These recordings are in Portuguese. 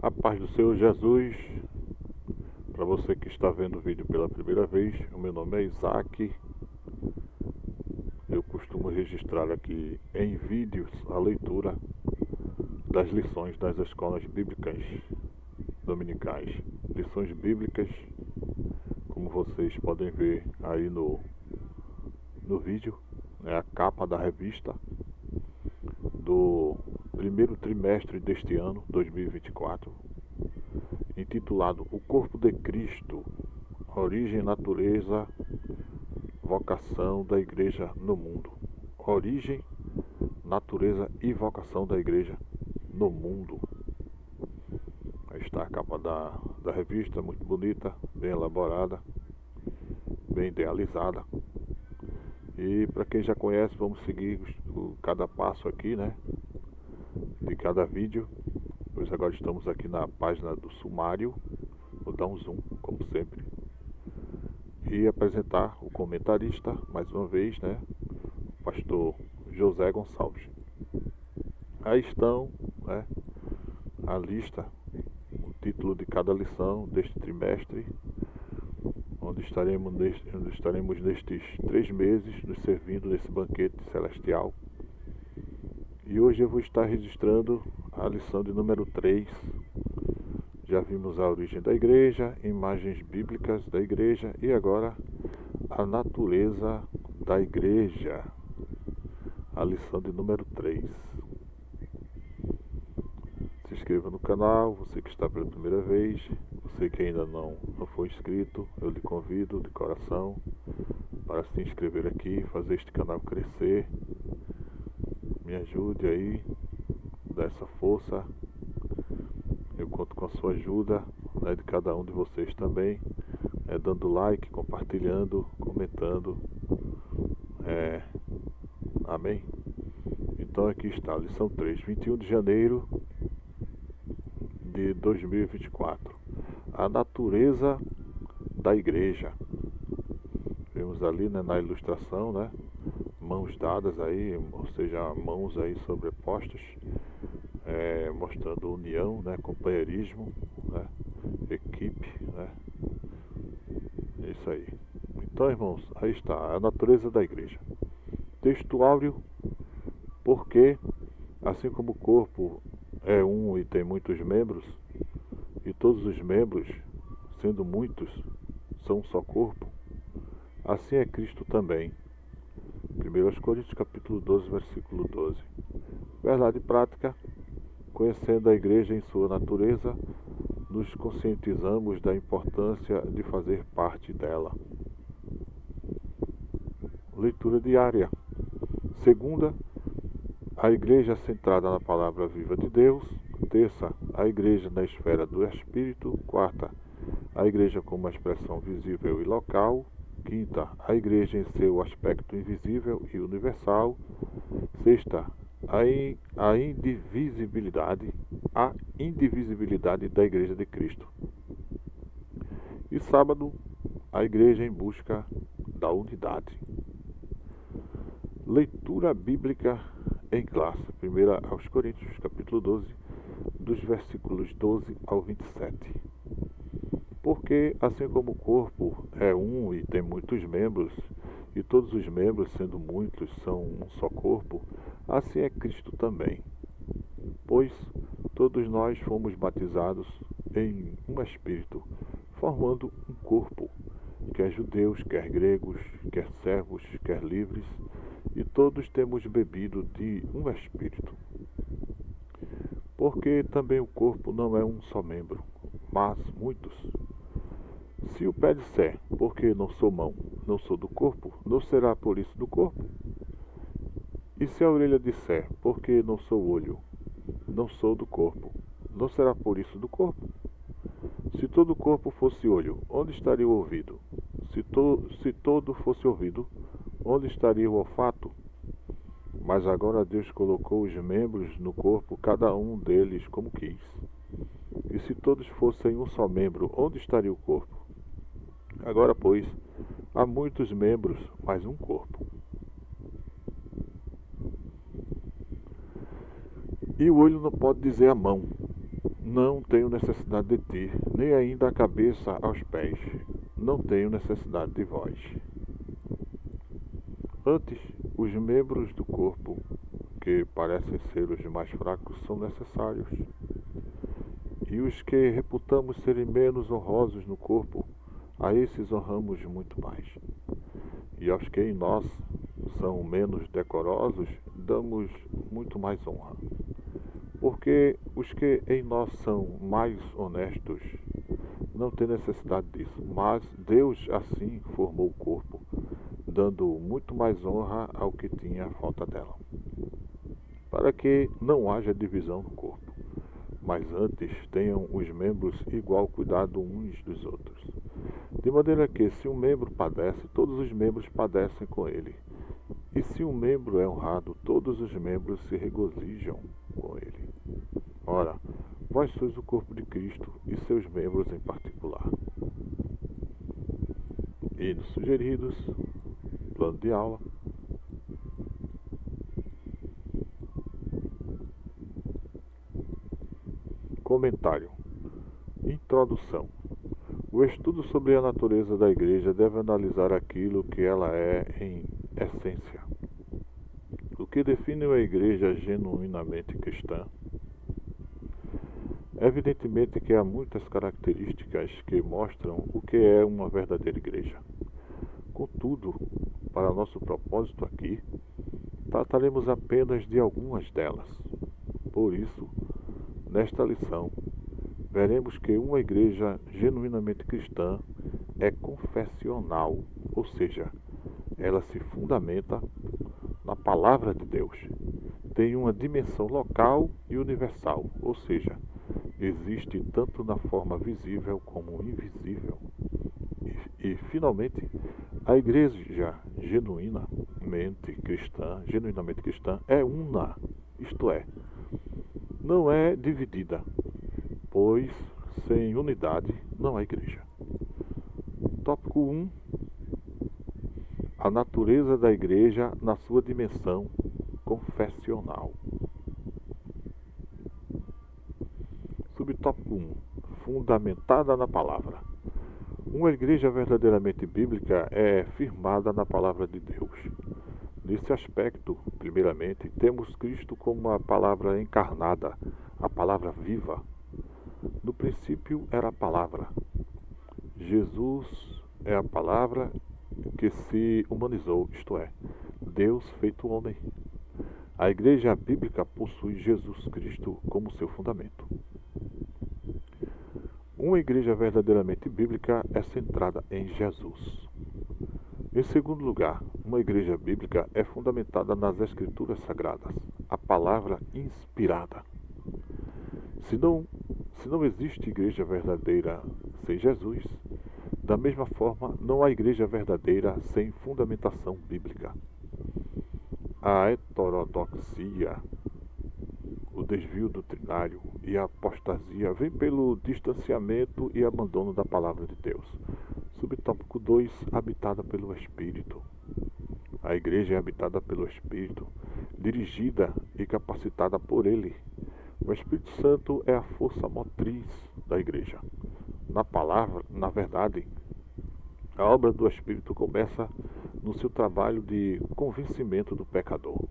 A paz do Senhor Jesus. Para você que está vendo o vídeo pela primeira vez, o meu nome é Isaac. Eu costumo registrar aqui em vídeos a leitura das lições das escolas bíblicas dominicais. Lições bíblicas, como vocês podem ver aí no vídeo, é a capa da revista do primeiro trimestre deste ano, 2024, intitulado O Corpo de Cristo, Origem, Natureza, Vocação da Igreja no Mundo. Origem, Natureza e Vocação da Igreja no Mundo. Aí está a capa da revista, muito bonita, bem elaborada, bem idealizada. E para quem já conhece, vamos seguir cada passo aqui, né, de cada vídeo. Pois agora estamos aqui na página do sumário. Vou dar um zoom, como sempre, e apresentar o comentarista, mais uma vez, né, o pastor José Gonçalves. Aí estão, né, a lista, o título de cada lição deste trimestre, onde estaremos nestes 3 meses nos servindo nesse banquete celestial. E hoje eu vou estar registrando a lição de número 3. Já vimos a origem da igreja, imagens bíblicas da igreja e agora a natureza da igreja. A lição de número 3. Se inscreva no canal, você que está pela primeira vez, você que ainda não foi inscrito, eu lhe convido de coração para se inscrever aqui, fazer este canal crescer. Me ajude aí, dá essa força. Eu conto com a sua ajuda, né, de cada um de vocês também, dando like, compartilhando, comentando. Amém? Então aqui está, lição 3, 21 de janeiro de 2024. A natureza da igreja. Vemos ali, né, na ilustração, né, mãos dadas aí, ou seja, mãos aí sobrepostas, mostrando união, né, companheirismo, né, equipe, né. É isso aí. Então, irmãos, aí está, a natureza da igreja. Texto áureo, porque assim como o corpo é um e tem muitos membros, e todos os membros, sendo muitos, são um só corpo, assim é Cristo também. 1 Coríntios capítulo 12, versículo 12. Verdade prática, conhecendo a igreja em sua natureza, nos conscientizamos da importância de fazer parte dela. Leitura diária. Segunda, a igreja centrada na palavra viva de Deus. Terça, a igreja na esfera do Espírito. Quarta, a igreja como expressão visível e local. Quinta, a igreja em seu aspecto invisível e universal. Sexta, a indivisibilidade da igreja de Cristo. E sábado, a igreja em busca da unidade. Leitura bíblica em classe. 1 aos Coríntios, capítulo 12, dos versículos 12 ao 27. Porque, assim como o corpo é um e tem muitos membros, e todos os membros, sendo muitos, são um só corpo, assim é Cristo também. Pois todos nós fomos batizados em um Espírito, formando um corpo, quer judeus, quer gregos, quer servos, quer livres, e todos temos bebido de um Espírito. Porque também o corpo não é um só membro, mas muitos. Se o pé disser, porque não sou mão, não sou do corpo, não será por isso do corpo? E se a orelha disser, porque não sou olho, não sou do corpo, não será por isso do corpo? Se todo o corpo fosse olho, onde estaria o ouvido? Se todo fosse ouvido, onde estaria o olfato? Mas agora Deus colocou os membros no corpo, cada um deles como quis. E se todos fossem um só membro, onde estaria o corpo? Agora, pois, há muitos membros, mas um corpo. E o olho não pode dizer à mão, Não tenho necessidade de ti, nem ainda a cabeça aos pés. Não tenho necessidade de vós. Antes, os membros do corpo, que parecem ser os mais fracos, são necessários. E os que reputamos serem menos honrosos no corpo, a esses honramos muito mais. E aos que em nós são menos decorosos, damos muito mais honra. Porque os que em nós são mais honestos não têm necessidade disso, mas Deus assim formou o corpo, dando muito mais honra ao que tinha falta dela, para que não haja divisão no corpo, mas antes tenham os membros igual cuidado uns dos outros. De maneira que, se um membro padece, todos os membros padecem com ele. E se um membro é honrado, todos os membros se regozijam com ele. Ora, vós sois o corpo de Cristo e seus membros em particular. Hinos sugeridos, plano de aula. Comentário. Introdução. O estudo sobre a natureza da Igreja deve analisar aquilo que ela é em essência. O que define uma Igreja genuinamente cristã? Evidentemente que há muitas características que mostram o que é uma verdadeira Igreja. Contudo, para nosso propósito aqui, trataremos apenas de algumas delas. Por isso, nesta lição, veremos que uma igreja genuinamente cristã é confessional, ou seja, ela se fundamenta na palavra de Deus. Tem uma dimensão local e universal, ou seja, existe tanto na forma visível como invisível. E finalmente, a igreja genuinamente cristã é una, isto é, não é dividida, pois sem unidade não há igreja. Tópico 1. A natureza da igreja na sua dimensão confessional. Subtópico 1. Fundamentada na palavra. Uma igreja verdadeiramente bíblica é firmada na palavra de Deus. Nesse aspecto, primeiramente, temos Cristo como a palavra encarnada, a palavra viva. No princípio era a palavra. Jesus é a palavra que se humanizou, isto é, Deus feito homem. A igreja bíblica possui Jesus Cristo como seu fundamento. Uma igreja verdadeiramente bíblica é centrada em Jesus. Em segundo lugar, uma igreja bíblica é fundamentada nas Escrituras Sagradas, a palavra inspirada. Se não existe igreja verdadeira sem Jesus, da mesma forma, não há igreja verdadeira sem fundamentação bíblica. A heterodoxia, o desvio doutrinário e a apostasia vêm pelo distanciamento e abandono da palavra de Deus. Subtópico 2. Habitada pelo Espírito. A igreja é habitada pelo Espírito, dirigida e capacitada por Ele. O Espírito Santo é a força motriz da igreja. Na verdade, a obra do Espírito começa no seu trabalho de convencimento do pecador.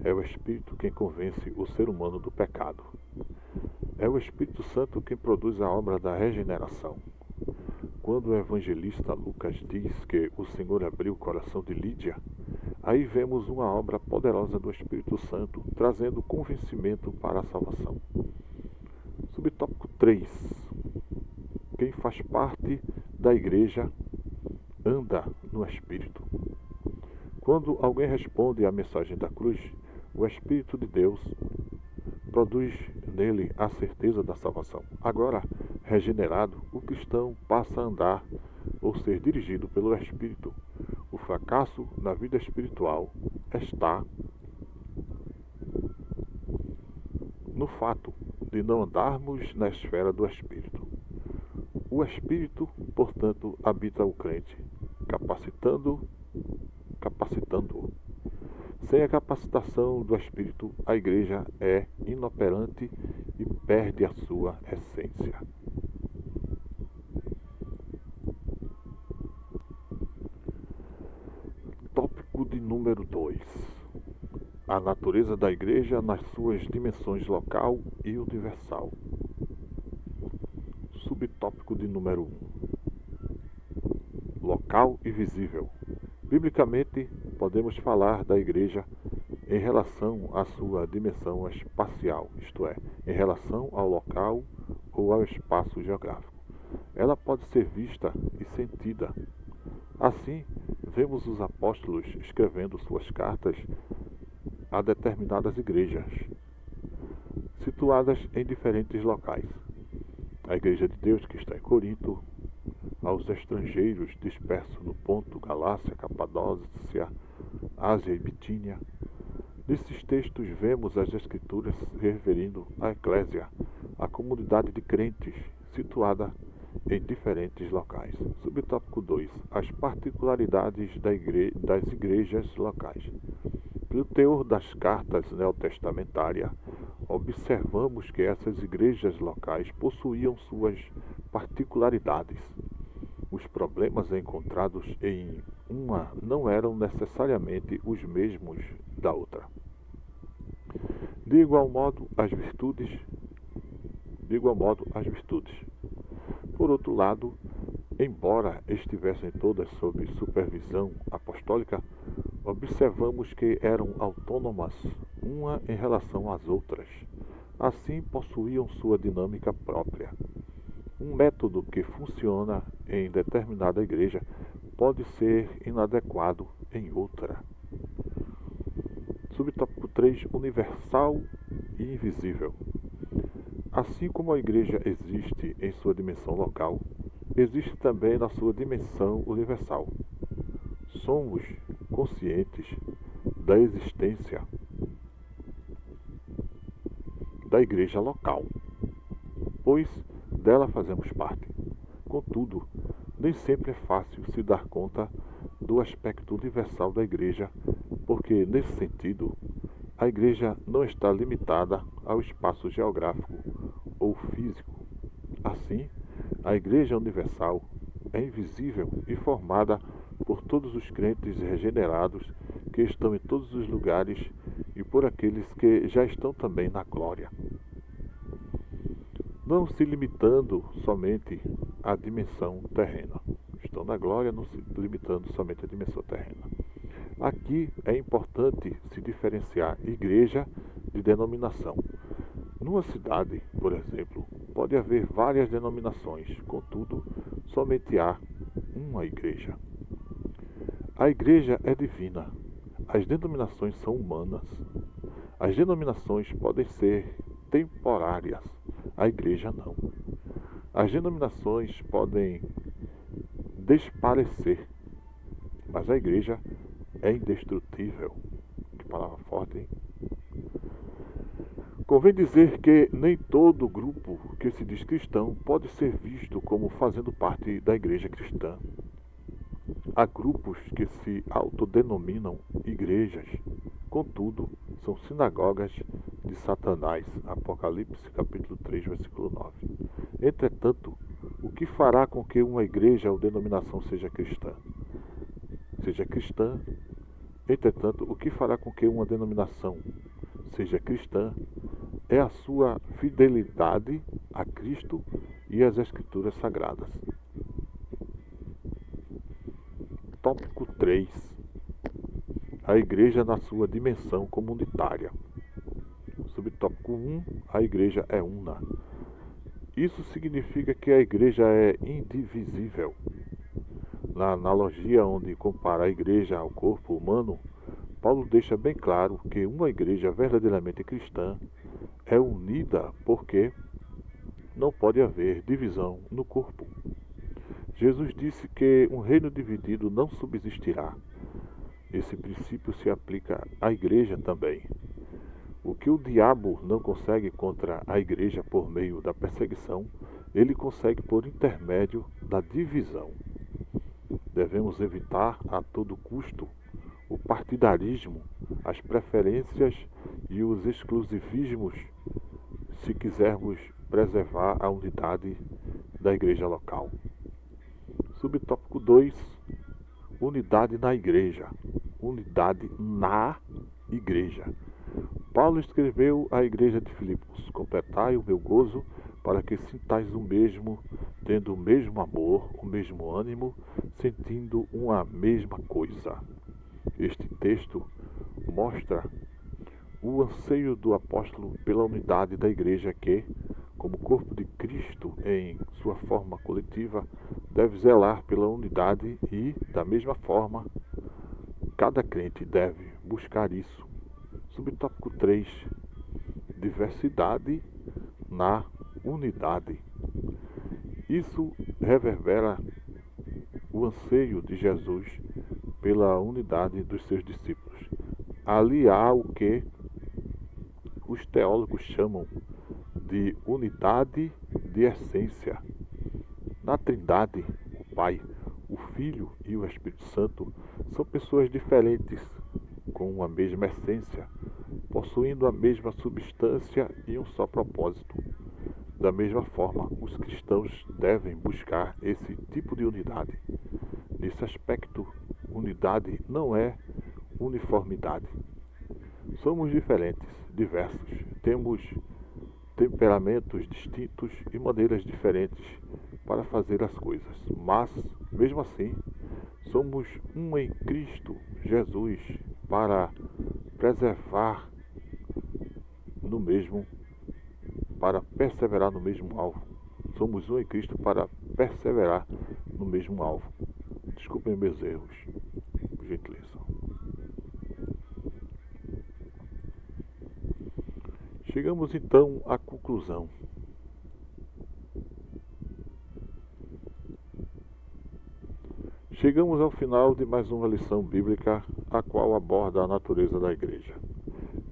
É o Espírito quem convence o ser humano do pecado. É o Espírito Santo quem produz a obra da regeneração. Quando o evangelista Lucas diz que o Senhor abriu o coração de Lídia, aí vemos uma obra poderosa do Espírito Santo trazendo convencimento para a salvação. Subtópico 3. Quem faz parte da igreja anda no Espírito. Quando alguém responde à mensagem da cruz, o Espírito de Deus produz nele a certeza da salvação. Agora, regenerado, o cristão passa a andar ou ser dirigido pelo Espírito. O fracasso na vida espiritual está no fato de não andarmos na esfera do Espírito. O Espírito, portanto, habita o crente, capacitando-o. Sem a capacitação do Espírito, a igreja é inoperante e perde a sua essência. Tópico de número 2. A natureza da igreja nas suas dimensões local e universal. Subtópico de número 1. Local e visível. Biblicamente, podemos falar da igreja em relação à sua dimensão espacial, isto é, em relação ao local ou ao espaço geográfico. Ela pode ser vista e sentida. Assim, vemos os apóstolos escrevendo suas cartas a determinadas igrejas, situadas em diferentes locais. A Igreja de Deus que está em Corinto, aos estrangeiros dispersos no Ponto, Galácia, Capadócia, Ásia e Bitínia. Nesses textos vemos as Escrituras se referindo à Eclésia, a comunidade de crentes situada em diferentes locais. Subtópico 2. As particularidades das igrejas locais. Pelo teor das cartas neotestamentárias, observamos que essas igrejas locais possuíam suas particularidades. Os problemas encontrados em uma não eram necessariamente os mesmos da outra. De igual modo, as virtudes. Por outro lado, embora estivessem todas sob supervisão apostólica, observamos que eram autônomas uma em relação às outras. Assim, possuíam sua dinâmica própria. Um método que funciona em determinada igreja pode ser inadequado em outra. Subtópico 3. Universal e invisível. Assim como a igreja existe em sua dimensão local, existe também na sua dimensão universal. Somos conscientes da existência da igreja local, pois dela fazemos parte. Contudo, nem sempre é fácil se dar conta do aspecto universal da igreja, porque, nesse sentido, a igreja não está limitada ao espaço geográfico ou físico. Assim, a igreja universal é invisível e formada por todos os crentes regenerados que estão em todos os lugares e por aqueles que já estão também na glória, não se limitando somente à dimensão terrena. Estão na glória, não se limitando somente à dimensão terrena. Aqui é importante se diferenciar igreja de denominação. Numa cidade, por exemplo, pode haver várias denominações, contudo, somente há uma igreja. A igreja é divina. As denominações são humanas. As denominações podem ser temporárias. A igreja não. As denominações podem desaparecer, mas a igreja é indestrutível. Que palavra forte, hein? Convém dizer que nem todo grupo que se diz cristão pode ser visto como fazendo parte da igreja cristã. Há grupos que se autodenominam igrejas, contudo, são sinagogas de Satanás. Apocalipse capítulo 3, versículo 9. Entretanto, o que fará com que uma igreja ou denominação seja cristã? Entretanto, o que fará com que uma denominação seja cristã é a sua fidelidade a Cristo e às Escrituras Sagradas. Tópico 3. A igreja na sua dimensão comunitária. Subtópico 1. A igreja é una. Isso significa que a igreja é indivisível. Na analogia onde compara a igreja ao corpo humano, Paulo deixa bem claro que uma igreja verdadeiramente cristã é unida porque não pode haver divisão no corpo. Jesus disse que um reino dividido não subsistirá. Esse princípio se aplica à igreja também. O que o diabo não consegue contra a igreja por meio da perseguição, ele consegue por intermédio da divisão. Devemos evitar a todo custo o partidarismo, as preferências e os exclusivismos se quisermos preservar a unidade da igreja local. Subtópico 2, unidade na igreja. Unidade na igreja. Paulo escreveu à igreja de Filipos: completai o meu gozo, para que sintais o mesmo, tendo o mesmo amor, o mesmo ânimo, sentindo uma mesma coisa. Este texto mostra o anseio do apóstolo pela unidade da igreja que, como corpo de Cristo em sua forma coletiva, deve zelar pela unidade e, da mesma forma, cada crente deve buscar isso. Subtópico 3, diversidade na unidade. Isso reverbera o anseio de Jesus pela unidade dos seus discípulos. Ali há o que os teólogos chamam de unidade de essência. Na Trindade, o Pai, o Filho e o Espírito Santo são pessoas diferentes, com uma mesma essência, possuindo a mesma substância e um só propósito. Da mesma forma, os cristãos devem buscar esse tipo de unidade. Nesse aspecto, unidade não é uniformidade. Somos diferentes, diversos, temos temperamentos distintos e maneiras diferentes para fazer as coisas, mas, mesmo assim, somos um em Cristo Jesus para preservar no mesmo, para perseverar no mesmo alvo. Somos um em Cristo para perseverar no mesmo alvo. Desculpem meus erros, por gentileza. Chegamos então à conclusão. Chegamos ao final de mais uma lição bíblica, a qual aborda a natureza da igreja.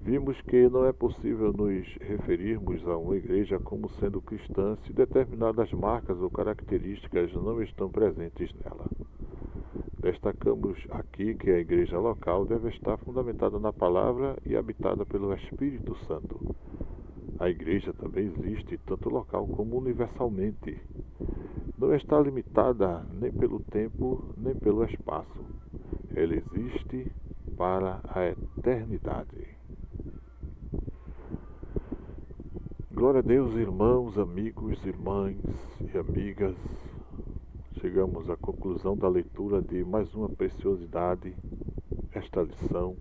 Vimos que não é possível nos referirmos a uma igreja como sendo cristã se determinadas marcas ou características não estão presentes nela. Destacamos aqui que a igreja local deve estar fundamentada na palavra e habitada pelo Espírito Santo. A igreja também existe tanto local como universalmente. Não está limitada nem pelo tempo nem pelo espaço. Ela existe para a eternidade. Glória a Deus, irmãos, amigos, irmãs e amigas. Chegamos à conclusão da leitura de mais uma preciosidade, esta lição,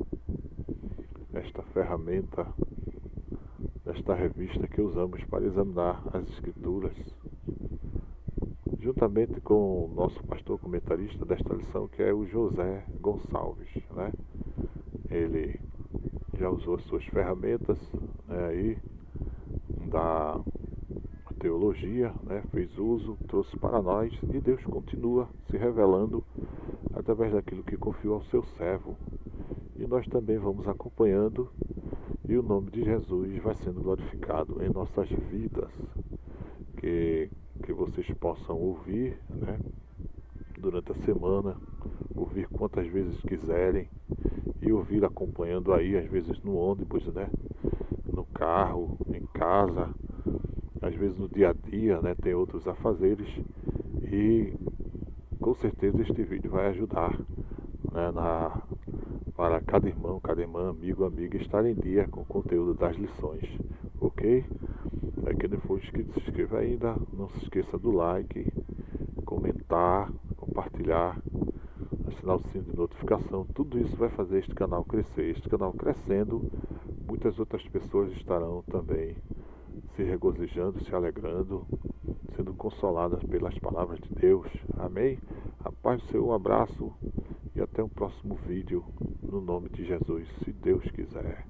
esta ferramenta, esta revista que usamos para examinar as Escrituras, juntamente com o nosso pastor comentarista desta lição, que é o José Gonçalves, né? Ele já usou as suas ferramentas, né, aí da teologia, né, fez uso, trouxe para nós, e Deus continua se revelando através daquilo que confiou ao seu servo. E nós também vamos acompanhando, e o nome de Jesus vai sendo glorificado em nossas vidas. Que vocês possam ouvir, né, durante a semana, ouvir quantas vezes quiserem, e ouvir acompanhando aí, às vezes no ônibus, né, no carro, em casa, às vezes no dia a dia, né, tem outros afazeres, e com certeza este vídeo vai ajudar, né, para cada irmão, cada irmã, amigo, amiga estar em dia com o conteúdo das lições, ok? Quem não for inscrito, se inscreva ainda, não se esqueça do like, comentar, compartilhar, assinar o sino de notificação. Tudo isso vai fazer este canal crescer. Este canal crescendo, muitas outras pessoas estarão também se regozijando, se alegrando, sendo consoladas pelas palavras de Deus. Amém? A paz do Senhor, um abraço e até o próximo vídeo, no nome de Jesus, se Deus quiser.